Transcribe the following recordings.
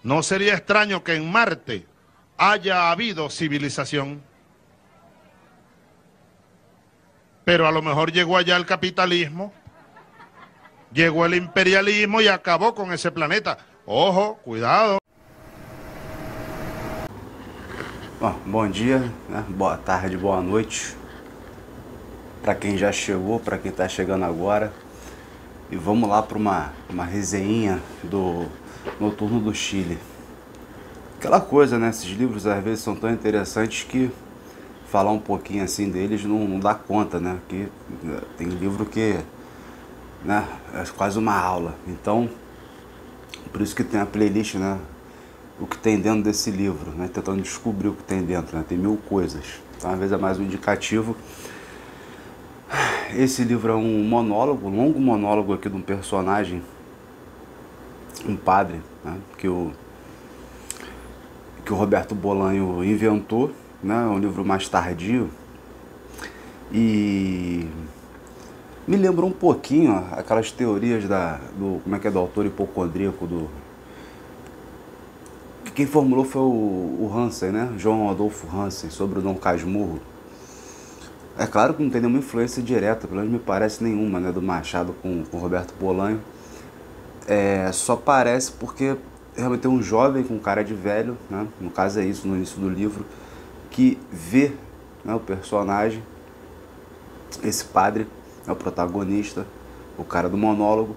No sería extraño que en Marte haya habido civilización, pero a lo mejor llegó allá el capitalismo, llegó el imperialismo y acabó con ese planeta. Ojo, cuidado. Bom dia, né? Boa tarde, boa noite para quem já chegou, para quem está chegando agora. E vamos lá para uma resenha do Noturno do Chile. Aquela coisa, né? Esses livros às vezes são tão interessantes que falar um pouquinho assim deles não dá conta, né? Que tem livro que, né, é quase uma aula. Então, por isso que tem a playlist, né? O que tem dentro desse livro, né? Tentando descobrir o que tem dentro, né? Tem 1000 coisas. Então, às vezes é mais um indicativo. Esse livro é um monólogo, um longo monólogo aqui de um personagem, um padre, né? Que o Roberto Bolanho inventou, né? É um livro mais tardio e me lembrou um pouquinho aquelas teorias do autor hipocondríaco quem formulou foi o Hansen, né? João Adolfo Hansen, sobre o Dom Casmurro. É claro que não tem nenhuma influência direta, pelo menos me parece nenhuma, né, do Machado com o Roberto Bolanho. Só parece porque realmente tem um jovem com cara de velho, né? No caso é isso, no início do livro, que vê, né, o personagem, esse padre, é o protagonista, o cara do monólogo,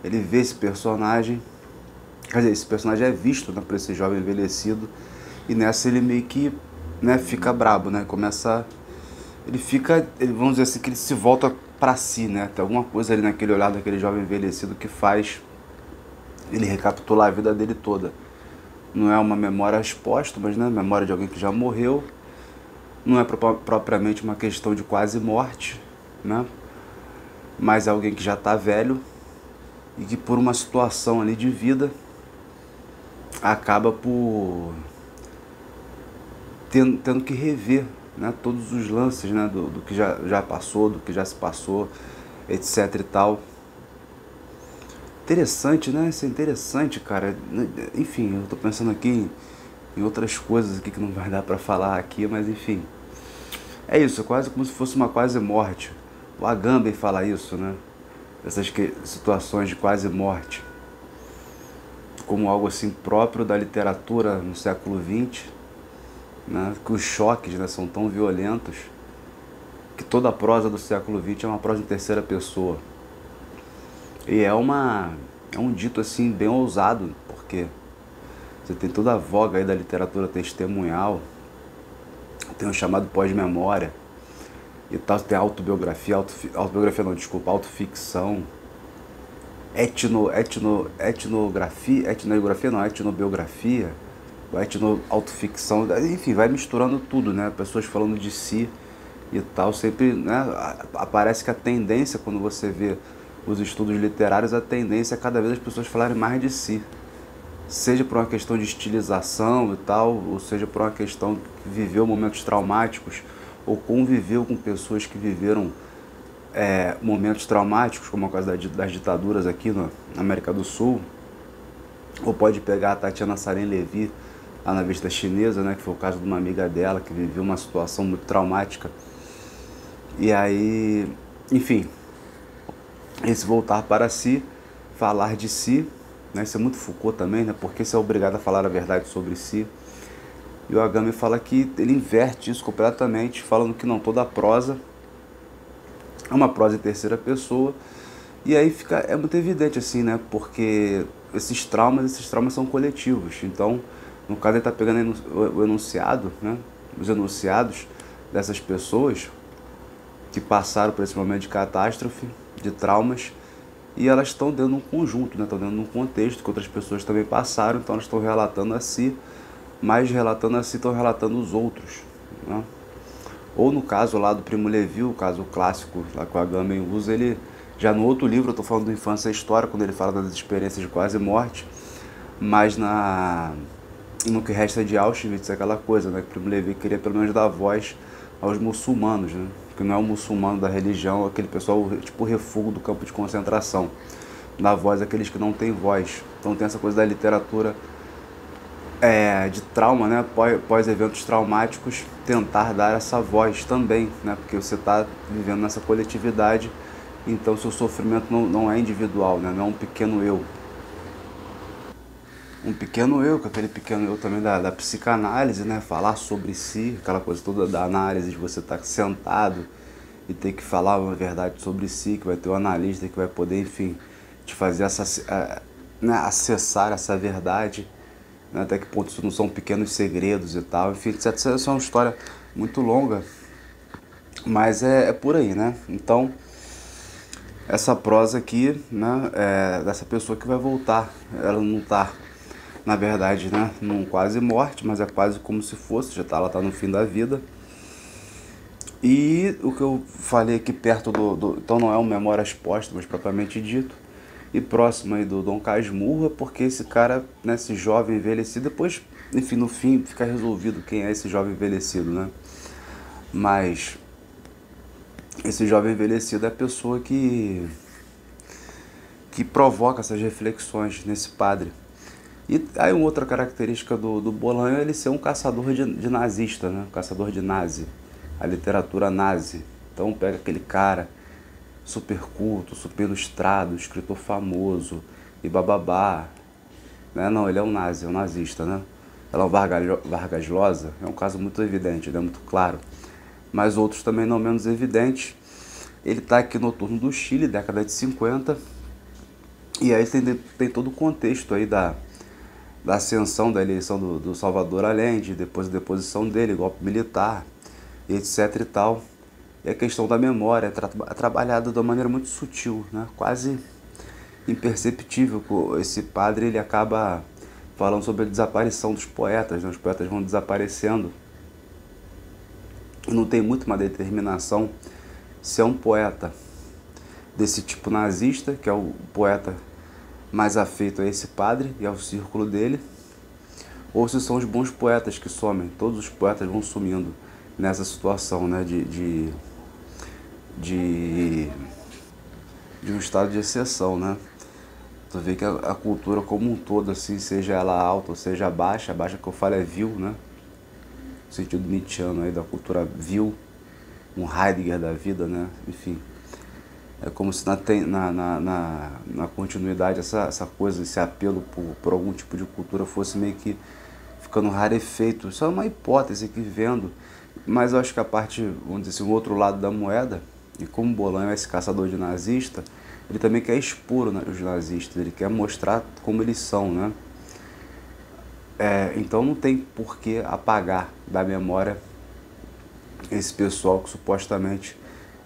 ele vê esse personagem, quer dizer, esse personagem é visto, né, por esse jovem envelhecido, e nessa ele meio que, né, fica brabo, né, vamos dizer assim, que ele se volta para si, né, tem alguma coisa ali naquele olhar daquele jovem envelhecido que faz ele recapitular a vida dele toda. Não é uma memória exposta, mas, né, memória de alguém que já morreu, não é propriamente uma questão de quase morte, né, mas é alguém que já está velho e que por uma situação ali de vida acaba por tendo que rever, né, todos os lances, né, do que já passou, do que já se passou, etc e tal. Interessante, né? Isso é interessante, cara. Enfim, eu tô pensando aqui em outras coisas aqui que não vai dar pra falar aqui, mas enfim. É isso, é quase como se fosse uma quase morte. O Agamben fala isso, né? Essas situações de quase morte, como algo assim próprio da literatura no século XX, né? Que os choques, né, são tão violentos que toda a prosa do século XX é uma prosa em terceira pessoa. E é um dito assim bem ousado, porque você tem toda a voga aí da literatura testemunhal, tem o chamado pós-memória e tal, tem autobiografia, autoficção, etnobiografia, autoficção, enfim, vai misturando tudo, né? Pessoas falando de si e tal, sempre, né? Aparece que a tendência, quando você vê os estudos literários, a tendência é cada vez as pessoas falarem mais de si, seja por uma questão de estilização e tal, ou seja por uma questão que viveu momentos traumáticos ou conviveu com pessoas que viveram momentos traumáticos, como é o caso das ditaduras aqui na América do Sul, ou pode pegar a Tatiana Sareen-Levy, lá na Vista Chinesa, né, que foi o caso de uma amiga dela que viveu uma situação muito traumática. E aí, enfim, esse voltar para si, falar de si, né? Isso é muito Foucault também, né? Porque você é obrigado a falar a verdade sobre si. E o Agamben fala que ele inverte isso completamente, falando que não, toda a prosa é uma prosa em terceira pessoa. E aí é muito evidente assim, né? Porque esses traumas são coletivos. Então, no caso, ele está pegando o enunciado, né? Os enunciados dessas pessoas que passaram por esse momento de catástrofe, de traumas, e elas estão dentro de um conjunto, né? Estão dentro de um contexto que outras pessoas também passaram, então elas estão relatando a si, mas relatando a si estão relatando os outros, né? Ou no caso lá do Primo Levi, o caso clássico lá que o Agamben usa, ele já no outro livro, eu estou falando do Infância e História, quando ele fala das experiências de quase morte, mas no que resta de Auschwitz, é aquela coisa, né? Que o Primo Levi queria pelo menos dar voz aos muçulmanos, né? Que não é o muçulmano da religião, aquele pessoal tipo refúgio do campo de concentração, dar voz àqueles que não têm voz. Então tem essa coisa da literatura de trauma, né? Pós eventos traumáticos, tentar dar essa voz também, né? Porque você está vivendo nessa coletividade, então seu sofrimento não é individual, né? Não é um pequeno eu. Um pequeno eu, que aquele pequeno eu também da psicanálise, né? Falar sobre si, aquela coisa toda da análise, de você estar sentado e ter que falar uma verdade sobre si, que vai ter um analista que vai poder, enfim, te fazer né, acessar essa verdade, né, até que ponto isso não são pequenos segredos e tal. Enfim, essa é uma história muito longa, mas é por aí, né? Então, essa prosa aqui, né, é dessa pessoa que vai voltar. Ela não tá, na verdade, né, num quase morte, mas é quase como se fosse, ela tá no fim da vida. E o que eu falei aqui perto então não é um Memórias Póstumas propriamente dito, e próximo aí do Dom Casmurro, é porque esse cara, né, esse jovem envelhecido, depois, enfim, no fim fica resolvido quem é esse jovem envelhecido, né? Mas esse jovem envelhecido é a pessoa que provoca essas reflexões nesse padre. E aí uma outra característica do Bolanho é ele ser um caçador de nazista, né? Um caçador de nazi, a literatura nazi. Então pega aquele cara super culto, super ilustrado, escritor famoso e bababá, né? Não, ele é um nazi, é um nazista, né? Ela é um Vargas Llosa, é um caso muito evidente, é muito claro. Mas outros também não menos evidentes. Ele está aqui no turno do Chile, década de 50, e aí tem todo o contexto aí da ascensão da eleição do Salvador Allende, depois da deposição dele, golpe militar, etc e tal. E a questão da memória é trabalhada de uma maneira muito sutil, né? Quase imperceptível. Esse padre ele acaba falando sobre a desaparição dos poetas, né? Os poetas vão desaparecendo. Não tem muito uma determinação se é um poeta desse tipo nazista, que é o poeta mais afeito a esse padre e ao círculo dele, ou se são os bons poetas que somem. Todos os poetas vão sumindo nessa situação, né, de um estado de exceção, né? Tu vê que a cultura como um todo, assim, seja ela alta ou seja baixa, a baixa que eu falo é vil, né? No sentido nietzschiano aí da cultura vil, um Heidegger da vida, né? Enfim, é como se na continuidade essa coisa, esse apelo por algum tipo de cultura fosse meio que ficando rarefeito. Isso é uma hipótese aqui vendo, mas eu acho que a parte, vamos dizer assim, o outro lado da moeda, e como Bolanho é esse caçador de nazista, ele também quer expor os nazistas, ele quer mostrar como eles são, né? Então não tem por que apagar da memória esse pessoal que supostamente,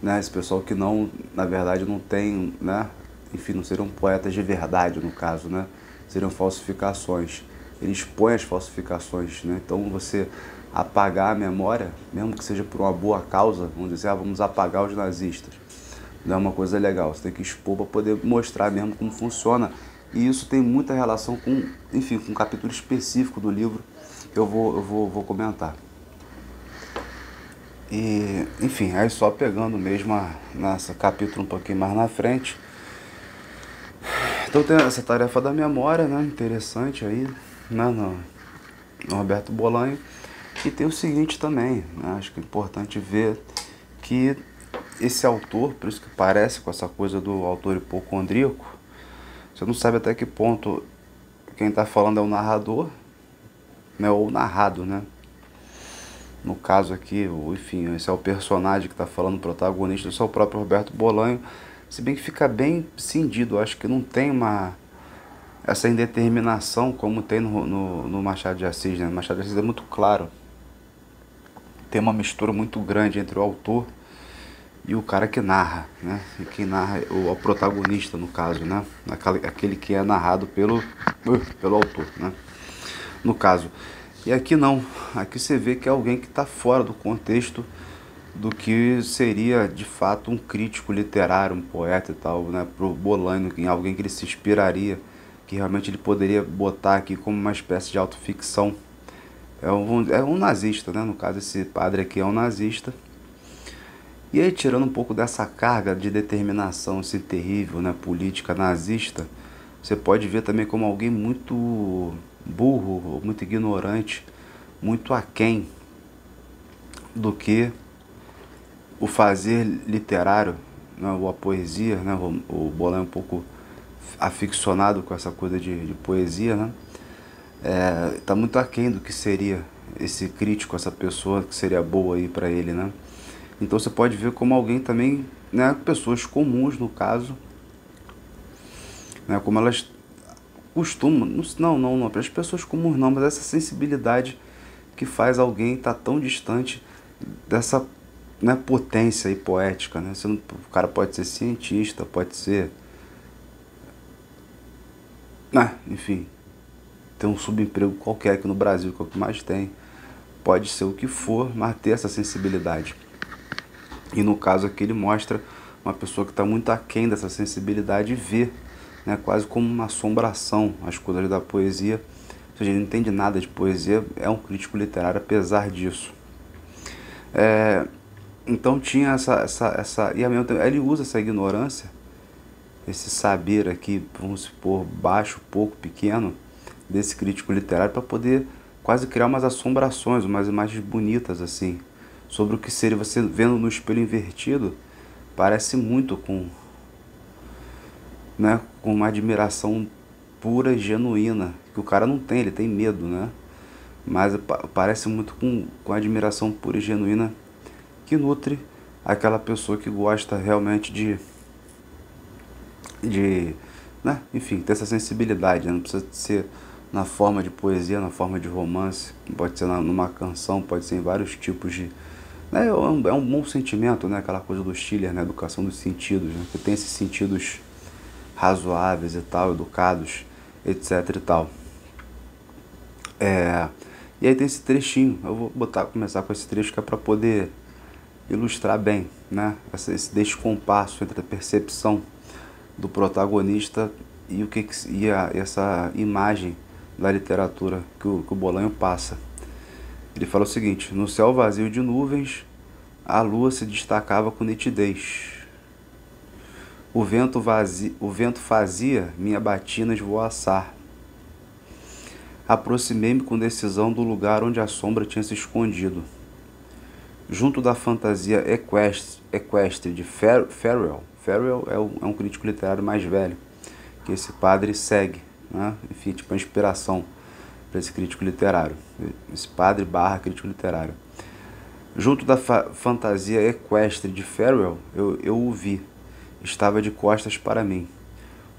né, esse pessoal que não, na verdade não tem, né, enfim, não seriam poetas de verdade no caso, né, seriam falsificações. Ele expõe as falsificações, né, então você apagar a memória, mesmo que seja por uma boa causa, vamos dizer, vamos apagar os nazistas, não é uma coisa legal, você tem que expor para poder mostrar mesmo como funciona, e isso tem muita relação com, enfim, com um capítulo específico do livro que eu vou comentar. E, enfim, aí só pegando mesmo nessa capítulo um pouquinho mais na frente. Então tem essa tarefa da memória, né? Interessante aí, né? No Roberto Bolanho. E tem o seguinte também, né? Acho que é importante ver que esse autor, por isso que parece com essa coisa do autor hipocondríaco, você não sabe até que ponto quem está falando é o narrador, né? Ou o narrado, né? No caso aqui, enfim, esse é o personagem que está falando, o protagonista, esse é o próprio Roberto Bolanho, se bem que fica bem cindido, eu acho que não tem essa indeterminação como tem no Machado de Assis, né? No Machado de Assis é muito claro, tem uma mistura muito grande entre o autor e o cara que narra, né? E quem narra é o protagonista, no caso, né? Aquele que é narrado pelo autor, né? No caso. E aqui não, aqui você vê que é alguém que está fora do contexto do que seria de fato um crítico literário, um poeta e tal, né? Pro Bolanho, em alguém que ele se inspiraria, que realmente ele poderia botar aqui como uma espécie de autoficção. É um nazista, né? No caso, esse padre aqui é um nazista. E aí, tirando um pouco dessa carga de determinação assim, terrível, né? Política nazista, você pode ver também como alguém muito burro, muito ignorante, muito aquém do que o fazer literário, né, ou a poesia, né, o Bolan é um pouco aficionado com essa coisa de poesia, né, tá muito aquém do que seria esse crítico, essa pessoa que seria boa aí para ele, né. Então você pode ver como alguém também, né, pessoas comuns no caso, né, como elas costumam, não, as pessoas comuns não, mas essa sensibilidade que faz alguém estar tão distante dessa, né, potência aí poética, né? Você não, o cara pode ser cientista, pode ser, enfim, ter um subemprego qualquer aqui no Brasil, que é o que mais tem, pode ser o que for, mas ter essa sensibilidade. E no caso aqui ele mostra uma pessoa que está muito aquém dessa sensibilidade e vê, né, quase como uma assombração as coisas da poesia. Ou seja, ele não entende nada de poesia, é um crítico literário apesar disso. Então tinha essa e ao mesmo tempo, ele usa essa ignorância, esse saber aqui, vamos supor, baixo, pouco, pequeno, desse crítico literário para poder quase criar umas assombrações, umas imagens bonitas assim, sobre o que seria você vendo no espelho invertido, parece muito com, né, com uma admiração pura e genuína, que o cara não tem, ele tem medo, né? Mas parece muito com admiração pura e genuína que nutre aquela pessoa que gosta realmente né, enfim, ter essa sensibilidade, né? Não precisa ser na forma de poesia, na forma de romance, pode ser numa canção, pode ser em vários tipos de, né, é um bom sentimento, né? Aquela coisa do Schiller, né? Educação dos sentidos, né? Que tem esses sentidos razoáveis e tal, educados, etc e tal. E aí tem esse trechinho, eu vou começar com esse trecho que é para poder ilustrar bem, né, esse descompasso entre a percepção do protagonista e essa imagem da literatura que o Bolanho passa. Ele fala o seguinte: no céu vazio de nuvens, a lua se destacava com nitidez. O vento fazia minha batina esvoaçar. Aproximei-me com decisão do lugar onde a sombra tinha se escondido. Junto da fantasia equestre de Farewell. Farewell é um crítico literário mais velho, que esse padre segue, né? Enfim, tipo a inspiração para esse crítico literário. Esse padre / crítico literário. Junto da fantasia equestre de Farewell, eu o vi. Estava de costas para mim.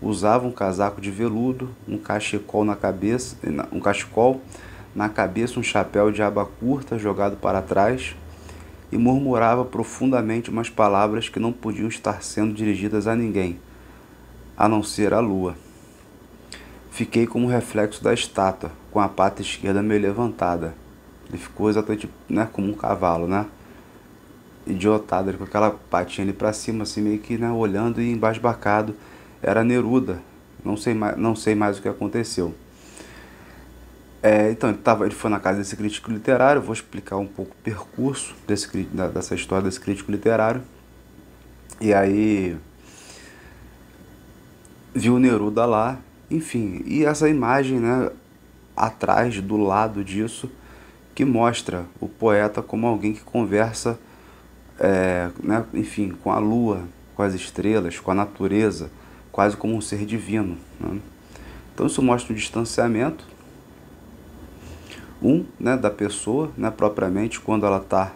Usava um casaco de veludo, um cachecol na cabeça, um chapéu de aba curta jogado para trás, e murmurava profundamente umas palavras que não podiam estar sendo dirigidas a ninguém, a não ser a lua. Fiquei como reflexo da estátua, com a pata esquerda meio levantada. Ele ficou exatamente, né, como um cavalo, né? Idiotado, com aquela patinha ali para cima, assim, meio que, né, olhando e embasbacado. Era Neruda, não sei mais o que aconteceu. Então, ele foi na casa desse crítico literário, vou explicar um pouco o percurso dessa história desse crítico literário. E aí, viu o Neruda lá, enfim, e essa imagem, né, atrás, do lado disso, que mostra o poeta como alguém que conversa, né, enfim, com a lua, com as estrelas, com a natureza, quase como um ser divino, né? Então isso mostra um distanciamento, né, da pessoa, né, propriamente, quando ela está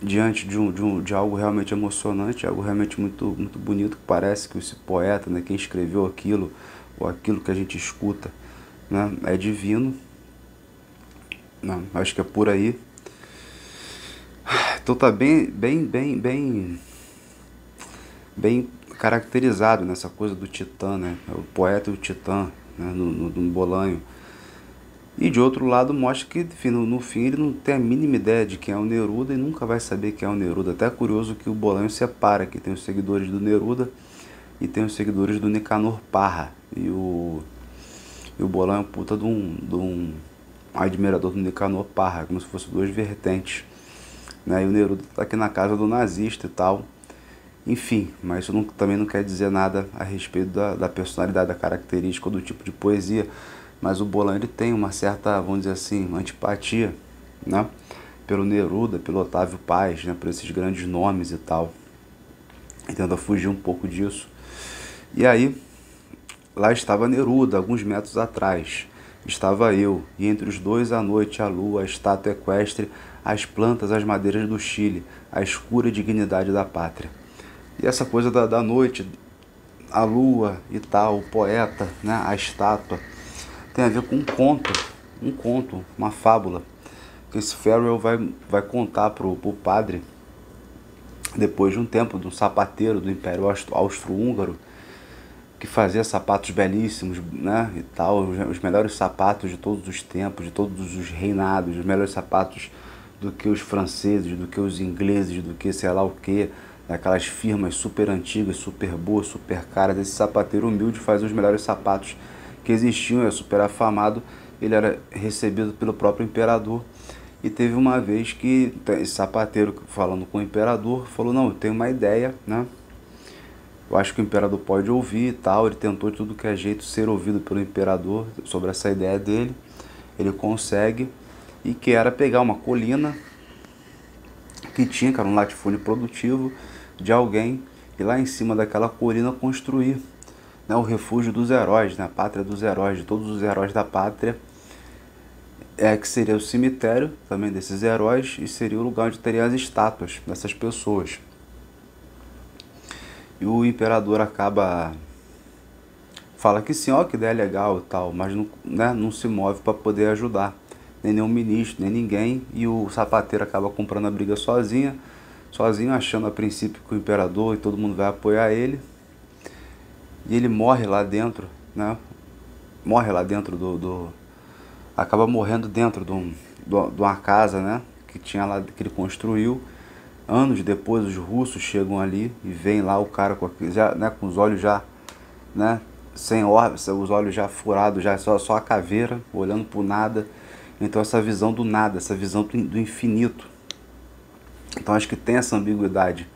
diante de algo realmente emocionante, algo realmente muito, muito bonito, que parece que esse poeta, né, quem escreveu aquilo, ou aquilo que a gente escuta, né, é divino. Não, acho que é por aí. Então tá bem caracterizado nessa coisa do titã, né? O poeta e o titã, né? no Bolanho. E de outro lado mostra que, enfim, no fim ele não tem a mínima ideia de quem é o Neruda e nunca vai saber quem é o Neruda. Até é curioso que o Bolanho separa, que tem os seguidores do Neruda e tem os seguidores do Nicanor Parra. E o Bolanho é um puta de um admirador do Nicanor Parra, como se fossem duas vertentes, né? E o Neruda tá aqui na casa do nazista e tal. Enfim, mas isso também não quer dizer nada a respeito da personalidade, da característica ou do tipo de poesia mas o Bolanho ele tem uma certa, vamos dizer assim, antipatia, né, pelo Neruda, pelo Otávio Paz, né, por esses grandes nomes e tal. E tenta fugir um pouco disso. E aí, lá estava Neruda, alguns metros atrás. Estava eu, e entre os dois a noite, a lua, a estátua equestre, as plantas, as madeiras do Chile, a escura dignidade da pátria. E essa coisa da noite, a lua e tal, o poeta, né, a estátua, tem a ver com um conto, uma fábula, que esse Farrell vai contar pro padre, depois de um tempo, de um sapateiro do Império Austro-Húngaro, que fazia sapatos belíssimos, né, e tal, os melhores sapatos de todos os tempos, de todos os reinados, os melhores sapatos do que os franceses, do que os ingleses, do que sei lá o que, aquelas firmas super antigas, super boas, super caras. Esse sapateiro humilde fazia os melhores sapatos que existiam, é super afamado, ele era recebido pelo próprio imperador. E teve uma vez que esse sapateiro, falando com o imperador, falou: não, eu tenho uma ideia, né? Eu acho que o imperador pode ouvir e tal. Ele tentou de tudo que é jeito ser ouvido pelo imperador sobre essa ideia dele. Ele consegue, e que era pegar uma colina que tinha, cara, um latifúndio produtivo de alguém, e lá em cima daquela colina construir, né, o refúgio dos heróis, né, a pátria dos heróis, de todos os heróis da pátria, que seria o cemitério também desses heróis, e seria o lugar onde teria as estátuas dessas pessoas. E o imperador fala que sim, ó, que ideia legal e tal, mas não, né, não se move para poder ajudar, nem nenhum ministro, nem ninguém, e o sapateiro acaba comprando a briga sozinho, achando a princípio que o imperador e todo mundo vai apoiar ele, e ele morre lá dentro, né, acaba morrendo dentro de uma casa, né, que tinha lá, que ele construiu. Anos depois os russos chegam ali e veem lá o cara com os olhos já, né, sem órbita, os olhos já furados, já só a caveira, olhando pro nada. Então essa visão do nada, essa visão do infinito. Então acho que tem essa ambiguidade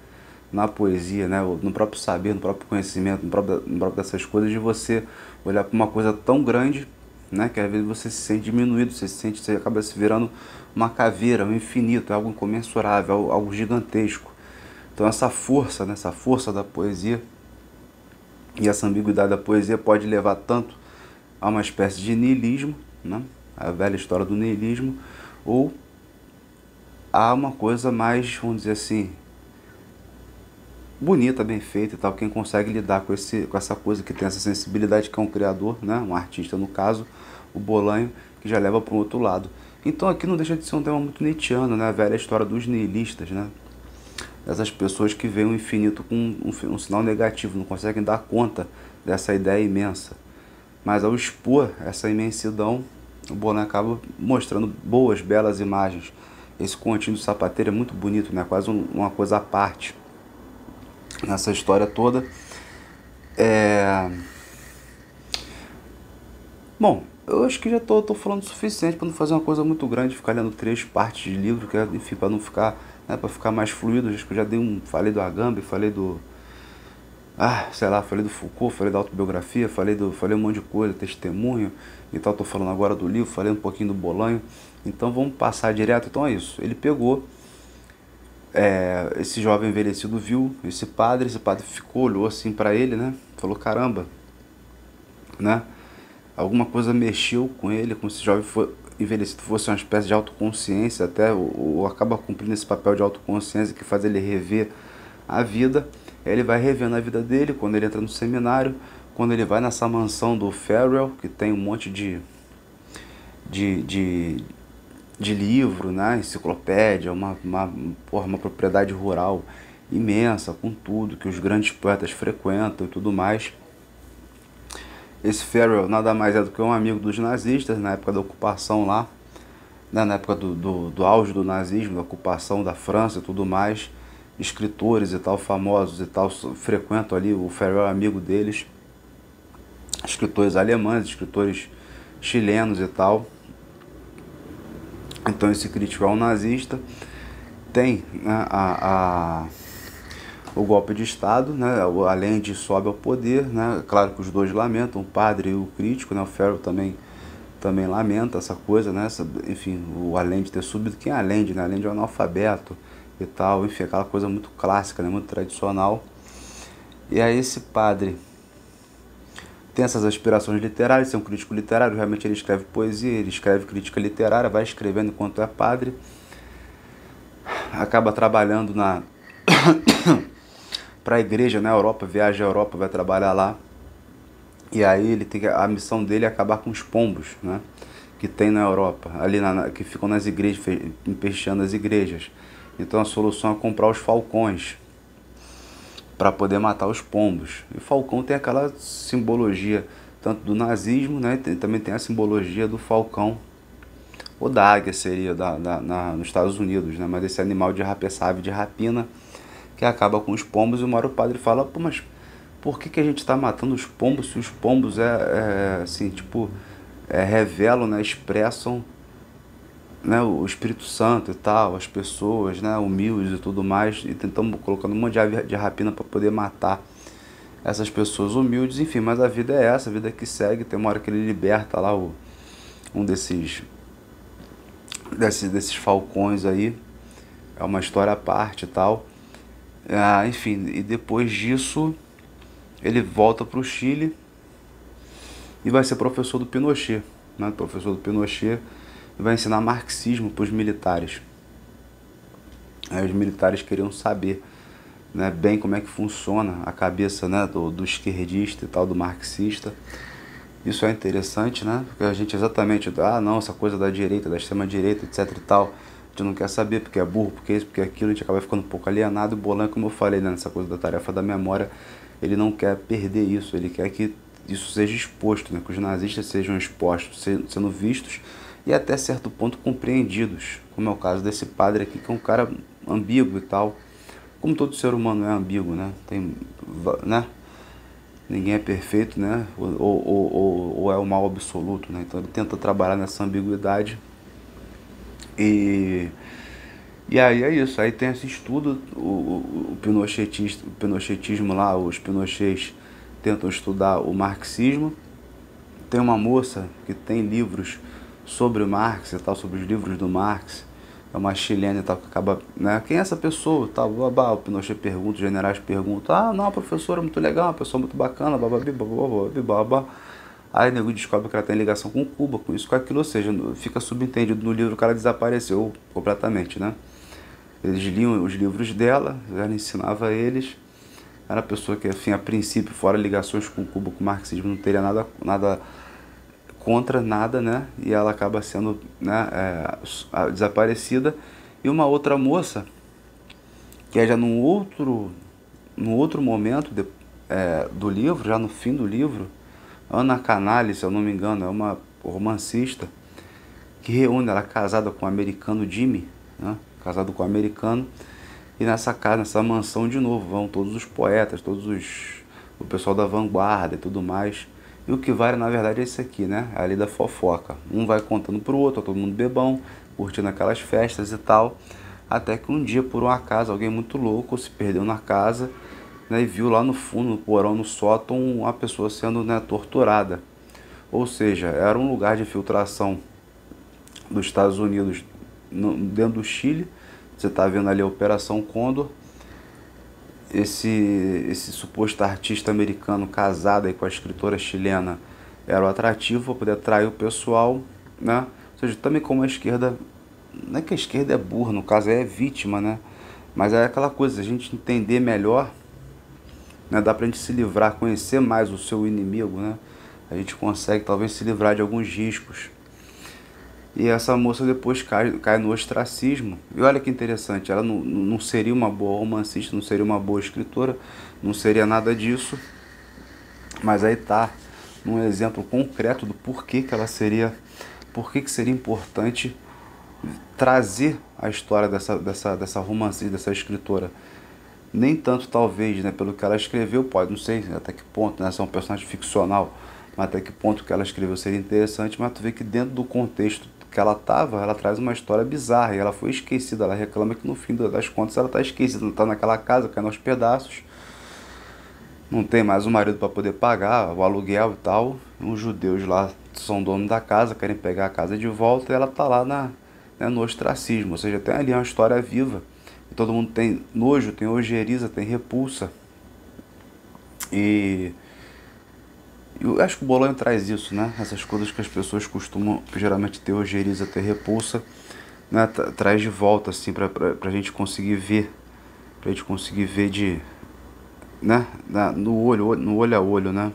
na poesia, né, no próprio saber, no próprio conhecimento, no próprio dessas coisas, de você olhar para uma coisa tão grande, né, que às vezes você se sente diminuído, você acaba se virando uma caveira, um infinito, algo incomensurável, algo gigantesco. Então essa força, né, essa força da poesia e essa ambiguidade da poesia pode levar tanto a uma espécie de niilismo, né, a velha história do niilismo, ou a uma coisa mais, vamos dizer assim, bonita, bem feita e tal, quem consegue lidar com essa coisa, que tem essa sensibilidade, que é um criador, né, um artista no caso, o Bolanho, que já leva para um outro lado. Então aqui não deixa de ser um tema muito nietzschiano, né, a velha história dos nihilistas, né, dessas pessoas que veem o infinito com um sinal negativo, não conseguem dar conta dessa ideia imensa. Mas ao expor essa imensidão, o Bolanho acaba mostrando boas, belas imagens. Esse continho do sapateiro é muito bonito, né, quase uma coisa à parte nessa história toda. Bom, eu acho que já tô falando o suficiente para não fazer uma coisa muito grande, ficar lendo 3 partes de livro, que enfim, para não ficar, né, para ficar mais fluido. Acho que eu já falei do Agamben, falei do falei do Foucault, falei da autobiografia, falei um monte de coisa, testemunho e tal. Tô falando agora do livro, falei um pouquinho do Bolanho. Então vamos passar direto. Então é isso. Ele pegou, esse jovem envelhecido viu esse padre ficou, olhou assim para ele, né? Falou: caramba, né? Alguma coisa mexeu com ele, com esse jovem envelhecido, fosse uma espécie de autoconsciência, até ou acaba cumprindo esse papel de autoconsciência que faz ele rever a vida. Ele vai revendo a vida dele quando ele entra no seminário, quando ele vai nessa mansão do Farrell, que tem um monte de livro, né, enciclopédia, uma propriedade rural imensa, com tudo que os grandes poetas frequentam e tudo mais. Esse Farrell nada mais é do que um amigo dos nazistas na época da ocupação lá, né, na época do auge do nazismo, da ocupação da França e tudo mais. Escritores e tal, famosos e tal, frequentam ali, o Farrell é amigo deles, escritores alemães, escritores chilenos e tal. Então esse crítico é um nazista, tem, né, o golpe de Estado, né, além de sobe ao poder, né, claro que os dois lamentam, o padre e o crítico, né, o Farrell também também lamenta essa coisa, né? Enfim, o Allende ter subido. Quem é Allende, né? Allende é um analfabeto e tal, enfim, aquela coisa muito clássica, né? Muito tradicional. E aí esse padre tem essas aspirações literárias, ser um crítico literário, realmente ele escreve poesia, ele escreve crítica literária, vai escrevendo enquanto é padre, acaba trabalhando para a igreja na Europa, viaja à Europa, vai trabalhar lá, e aí ele tem a missão dele é acabar com os pombos, né, que tem na Europa, ali que ficam nas igrejas, empesteando as igrejas. Então a solução é comprar os falcões para poder matar os pombos. E o falcão tem aquela simbologia tanto do nazismo, né? Também tem a simbologia do falcão, ou da águia seria nos Estados Unidos, né? Mas esse animal essa ave de rapina que acaba com os pombos. E uma hora o padre fala: pô, mas por que a gente está matando os pombos se os pombos assim, tipo, revelam, né? Expressam, né, o Espírito Santo e tal, as pessoas, né, humildes e tudo mais, e tentamos colocando um monte de ave de rapina para poder matar essas pessoas humildes, enfim, mas a vida é essa, a vida que segue. Tem uma hora que ele liberta lá um desses falcões aí, é uma história à parte e tal, enfim, e depois disso ele volta para o Chile e vai ser professor do Pinochet, né, professor do Pinochet, e vai ensinar marxismo para os militares. Aí os militares queriam saber, né, bem como é que funciona a cabeça, né, do esquerdista e tal, do marxista. Isso é interessante, né, porque a gente exatamente, não, essa coisa da direita, da extrema-direita, etc e tal, a gente não quer saber porque é burro, porque isso, porque aquilo, a gente acaba ficando um pouco alienado. E o Bolan, como eu falei, né, nessa coisa da tarefa da memória, ele não quer perder isso, ele quer que isso seja exposto, né, que os nazistas sejam expostos, sendo vistos e até certo ponto compreendidos, como é o caso desse padre aqui, que é um cara ambíguo e tal, como todo ser humano é ambíguo, né? Né? Ninguém é perfeito, né? Ou é o mal absoluto, né? Então ele tenta trabalhar nessa ambiguidade e aí é isso. Aí tem esse estudo, o pinochetismo lá, os pinochets tentam estudar o marxismo. Tem uma moça que tem livros sobre o Marx e tal, sobre os livros do Marx, é uma chilena e tal, que acaba, né, quem é essa pessoa, tal, babá, o Pinochet pergunta, os generais perguntam, não, a professora é muito legal, uma pessoa muito bacana, babá. Aí o nego descobre que ela tem ligação com Cuba, com isso, com aquilo, ou seja, fica subentendido no livro que ela desapareceu completamente, né. Eles liam os livros dela, ela ensinava a eles, era uma pessoa que, enfim, a princípio, fora ligações com Cuba, com o marxismo, não teria nada contra nada, né? E ela acaba sendo, né, desaparecida. E uma outra moça, que é já num outro momento do livro, já no fim do livro, Ana Canali, se eu não me engano, é uma romancista, que reúne, ela é casada com o americano Jimmy, né? Casado com o americano, e nessa casa, nessa mansão de novo, vão todos os poetas, o pessoal da vanguarda e tudo mais. E o que vale, na verdade, é isso aqui, né? É ali da fofoca. Um vai contando pro outro, todo mundo bebão, curtindo aquelas festas e tal. Até que um dia, por um acaso, alguém muito louco se perdeu na casa, né, e viu lá no fundo, no porão, no sótão, uma pessoa sendo, né, torturada. Ou seja, era um lugar de infiltração dos Estados Unidos dentro do Chile. Você está vendo ali a Operação Condor. Esse suposto artista americano casado aí com a escritora chilena era o atrativo para poder atrair o pessoal, né? Ou seja, também como a esquerda, não é que a esquerda é burra, no caso é vítima, né? Mas é aquela coisa, a gente entender melhor, né? Dá pra gente se livrar, conhecer mais o seu inimigo, né? A gente consegue talvez se livrar de alguns riscos. E essa moça depois cai no ostracismo. E olha que interessante, ela não seria uma boa romancista, não seria uma boa escritora, não seria nada disso. Mas aí tá num exemplo concreto do porquê que que seria importante trazer a história dessa romancista, dessa escritora. Nem tanto talvez, né, pelo que ela escreveu, não sei até que ponto, né, é um personagem ficcional, mas até que ponto que ela escreveu seria interessante, mas tu vê que dentro do contexto que ela traz uma história bizarra, e ela foi esquecida. Ela reclama que no fim das contas ela está esquecida, ela está naquela casa, caindo aos pedaços, não tem mais um marido para poder pagar o aluguel e tal, uns judeus lá são donos da casa, querem pegar a casa de volta e ela tá lá no ostracismo. Ou seja, tem ali uma história viva. E todo mundo tem nojo, tem ojeriza, tem repulsa. E eu acho que o Bolanho traz isso, né? Essas coisas que as pessoas costumam geralmente ter ojeriza, ter repulsa, né? Traz de volta, assim, pra gente conseguir ver. Pra gente conseguir ver né? No olho a olho, né?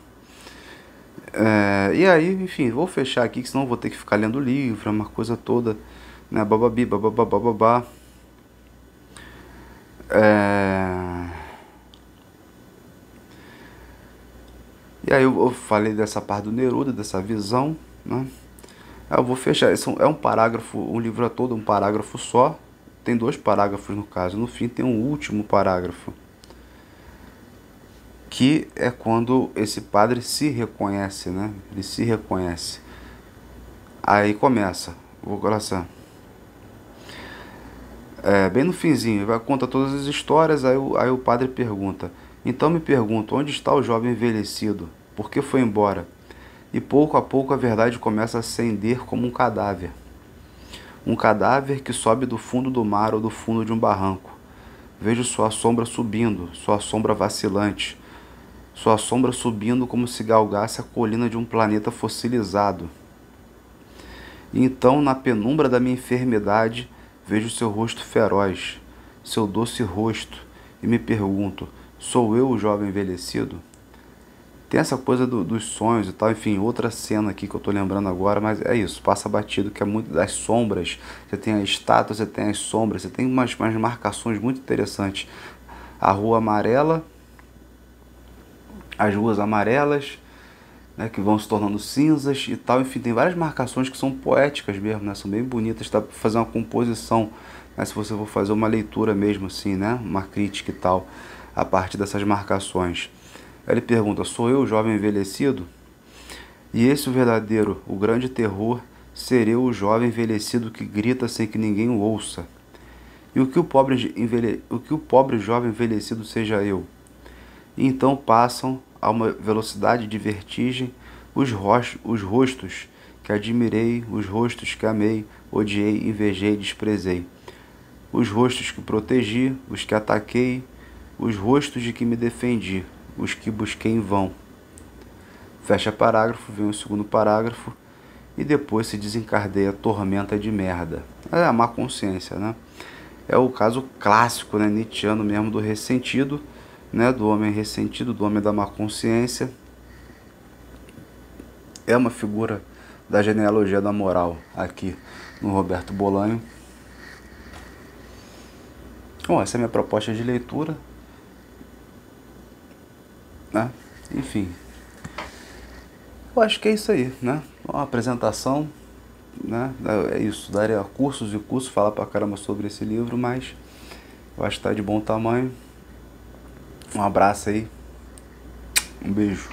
E aí, enfim, vou fechar aqui, que senão vou ter que ficar lendo livro, é uma coisa toda, né? Bababi, bababá, bababá. E aí eu falei dessa parte do Neruda, dessa visão, né? Eu vou fechar. É um parágrafo, um livro é todo um parágrafo só. Tem 2 parágrafos no caso. No fim tem um último parágrafo, que é quando esse padre se reconhece, né? Ele se reconhece. Aí começa, vou começar. Bem no finzinho, vai contar todas as histórias, aí o padre pergunta: então me pergunto, onde está o jovem envelhecido? Por que foi embora? E pouco a pouco a verdade começa a acender como um cadáver. Um cadáver que sobe do fundo do mar ou do fundo de um barranco. Vejo sua sombra subindo, sua sombra vacilante. Sua sombra subindo como se galgasse a colina de um planeta fossilizado. E então, na penumbra da minha enfermidade, vejo seu rosto feroz, seu doce rosto, e me pergunto: sou eu o jovem envelhecido? Tem essa coisa dos sonhos e tal, enfim, outra cena aqui que eu tô lembrando agora, mas é isso, passa batido, que é muito das sombras. Você tem a estátua, você tem as sombras, você tem umas marcações muito interessantes. A rua amarela, as ruas amarelas, né, que vão se tornando cinzas e tal, enfim, tem várias marcações que são poéticas mesmo, né, são bem bonitas, dá para fazer uma composição, né, se você for fazer uma leitura mesmo assim, né, uma crítica e tal, a partir dessas marcações. Aí ele pergunta: sou eu o jovem envelhecido? E esse o verdadeiro, o grande terror, ser eu o jovem envelhecido que grita sem que ninguém o ouça. E o que o pobre jovem envelhecido seja eu? E então passam a uma velocidade de vertigem os rostos que admirei, os rostos que amei, odiei, invejei, desprezei. Os rostos que protegi, os que ataquei, os rostos de que me defendi, os que busquei em vão. Fecha parágrafo, vem o segundo parágrafo, e depois se desencadeia tormenta de merda. É a má consciência, né? É o caso clássico, né, nietzschiano mesmo, do ressentido, né, do homem ressentido, do homem da má consciência. É uma figura da genealogia da moral aqui no Roberto Bolanho. Bom, essa é a minha proposta de leitura, né? Enfim, eu acho que é isso aí, né? Uma apresentação, né? É isso, daria cursos e cursos, falar pra caramba sobre esse livro, mas eu acho que tá de bom tamanho. Um abraço aí, um beijo.